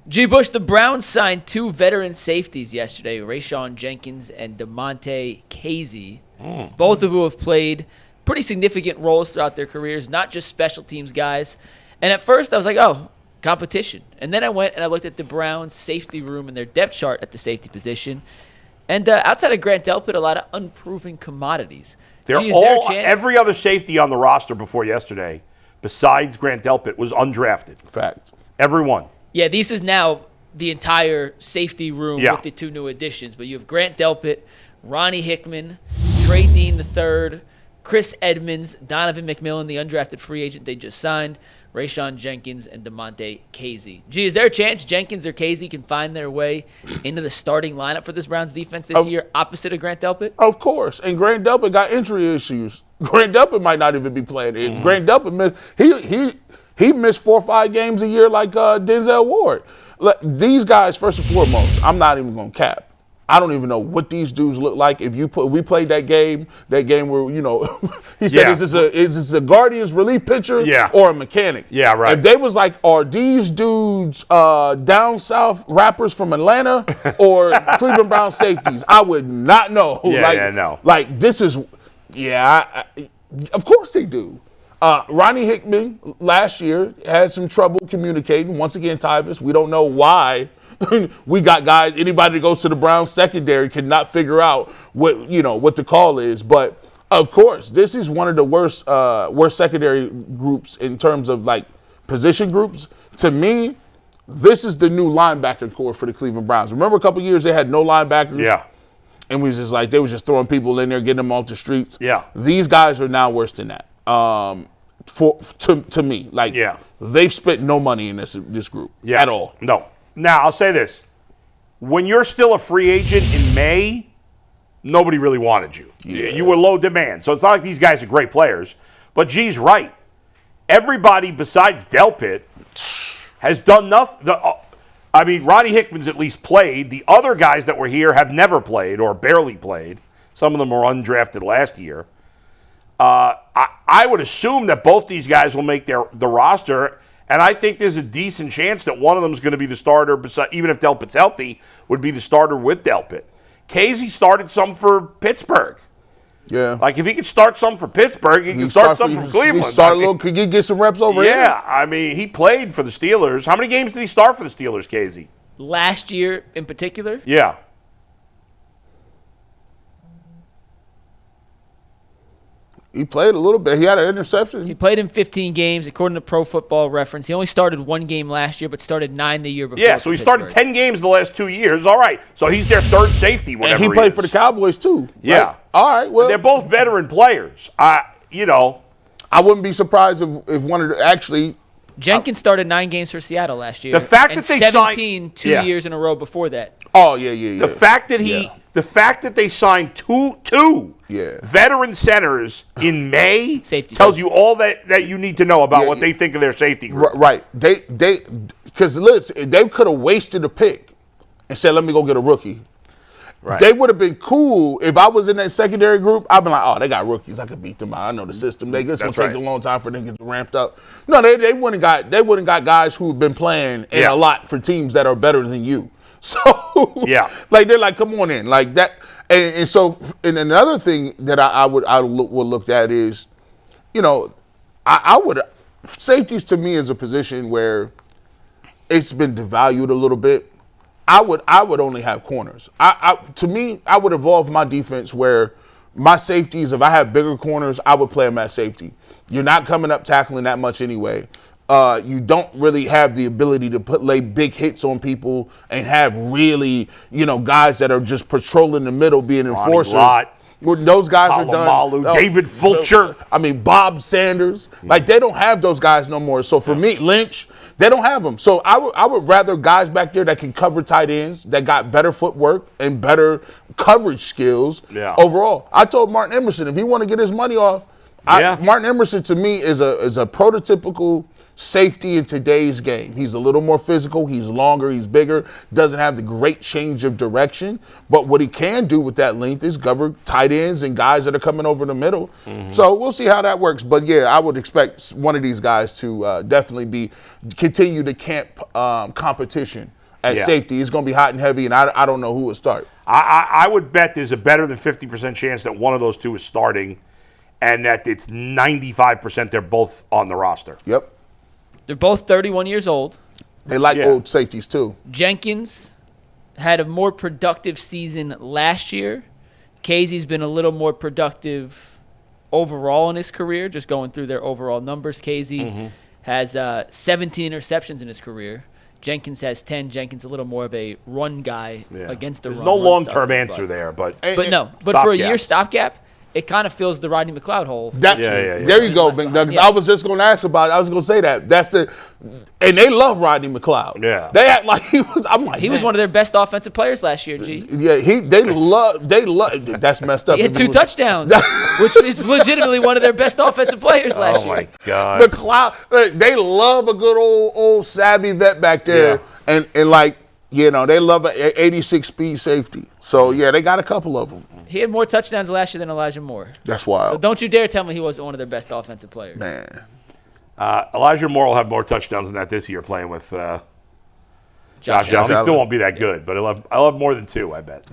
G. Bush, the Browns signed 2 veteran safeties yesterday, Rayshawn Jenkins and Damontae Kazee, both of who have played pretty significant roles throughout their careers, not just special teams guys. And at first I was like, oh, competition. And then I went and I looked at the Browns safety room and their depth chart at the safety position. And outside of Grant Delpit, a lot of unproven commodities. Every other safety on the roster before yesterday, besides Grant Delpit, was undrafted. Fact. Every one. Yeah, this is now the entire safety room with the 2 new additions. But you have Grant Delpit, Ronnie Hickman, Trey Dean III, Chris Edmonds, Donovan McMillan, the undrafted free agent they just signed, Rayshawn Jenkins, and Damontae Kazee. Gee, is there a chance Jenkins or Kazee can find their way into the starting lineup for this Browns defense this year, opposite of Grant Delpit? Of course. And Grant Delpit got injury issues. Grant Delpit might not even be playing. Mm-hmm. Grant Delpit missed. He missed 4 or 5 games a year like Denzel Ward. These guys, first and foremost, I'm not even going to cap. I don't even know what these dudes look like. We played that game where, he said, is this a Guardians relief pitcher or a mechanic? Yeah, right. If they was like, are these dudes down south rappers from Atlanta or Cleveland Brown safeties? I would not know. No. Like, this is, of course they do. Ronnie Hickman last year had some trouble communicating. Once again, Tyvis, we don't know why. We got guys, anybody that goes to the Browns secondary cannot figure out what the call is. But of course, this is one of the worst secondary groups in terms of like position groups. To me, this is the new linebacker core for the Cleveland Browns. Remember a couple years they had no linebackers? Yeah. And we was just like, they were just throwing people in there, getting them off the streets. Yeah. These guys are now worse than that. To me, like they've spent no money in this group at all. No. Now, I'll say this. When you're still a free agent in May, nobody really wanted you. Yeah. You were low demand. So it's not like these guys are great players. But G's right. Everybody besides Delpit has done nothing. Ronnie Hickman's at least played. The other guys that were here have never played or barely played. Some of them were undrafted last year. I would assume that both these guys will make the roster. And I think there's a decent chance that one of them is going to be the starter, even if Delpit's healthy, would be the starter with Delpit. Kazee started some for Pittsburgh. Yeah. Like, if he could start some for Pittsburgh, he can start some for Cleveland. Could he get some reps over here? Yeah. He played for the Steelers. How many games did he start for the Steelers, Kazee? Last year in particular? Yeah. He played a little bit. He had an interception. He played in 15 games, according to Pro Football Reference. He only started 1 game last year, but started 9 the year before. Yeah, so he started 10 games in the last 2 years. All right. So he's their third safety whenever and he played for the Cowboys, too. Yeah. Right? All right, well. They're both veteran players. I wouldn't be surprised if one of the – actually – Jenkins started 9 games for Seattle last year. The fact that they 17 2 years in a row before that. Oh, yeah. The fact that they signed two veteran centers in May tells you all that you need to know about what they think of their safety group. Right. Because listen, they could have wasted a pick and said, let me go get a rookie. Right. They would have been cool if I was in that secondary group. I'd been like, oh, they got rookies. I could beat them out. I know the system. It's going to take a long time for them to get ramped up. No, they wouldn't got guys who've been playing a lot for teams that are better than you. So they're like, come on in, like that. And so, and another thing that I would look at is, safeties to me is a position where it's been devalued a little bit. I would only have corners. To me, I would evolve my defense where my safeties, if I have bigger corners, I would play them at safety. You're not coming up tackling that much anyway. You don't really have the ability to lay big hits on people and have really, guys that are just patrolling the middle being enforcers. Those guys are done. David Fulcher. Bob Sanders. Like, they don't have those guys no more. So for me, Lynch, they don't have them. So I would rather guys back there that can cover tight ends, that got better footwork and better coverage skills overall. I told Martin Emerson, if he want to get his money off, Martin Emerson to me is a prototypical safety in today's game. He's a little more physical. He's longer. He's bigger. Doesn't have the great change of direction. But what he can do with that length is cover tight ends and guys that are coming over the middle. So we'll see how that works. But, yeah, I would expect one of these guys to definitely continue to camp competition at safety. It's going to be hot and heavy, and I don't know who would start. I would bet there's a better than 50% chance that one of those two is starting and that it's 95% they're both on the roster. Yep. They're both 31 years old. They like old safeties, too. Jenkins had a more productive season last year. Kazee's been a little more productive overall in his career, just going through their overall numbers. Kazee has 17 interceptions in his career. Jenkins has 10. Jenkins a little more of a run guy against the run. There's no long-term answer there, but for a year stopgap, it kind of fills the Rodney McLeod hole. There you go, Big Doug. I was just going to ask about it. I was going to say that. And they love Rodney McLeod. Yeah. They act like he was. I'm like, he was one of their best offensive players last year, G. Yeah, they love. That's messed up. He had 2 touchdowns, which is legitimately one of their best offensive players last year. Oh my God. McLeod, they love a good old savvy vet back there, and like they love an 86 speed safety. So yeah, they got a couple of them. He had more touchdowns last year than Elijah Moore. That's wild. So don't you dare tell me he wasn't one of their best offensive players. Man. Elijah Moore will have more touchdowns than that this year playing with Josh Allen. He still won't be that good, but I'll have more than 2, I bet.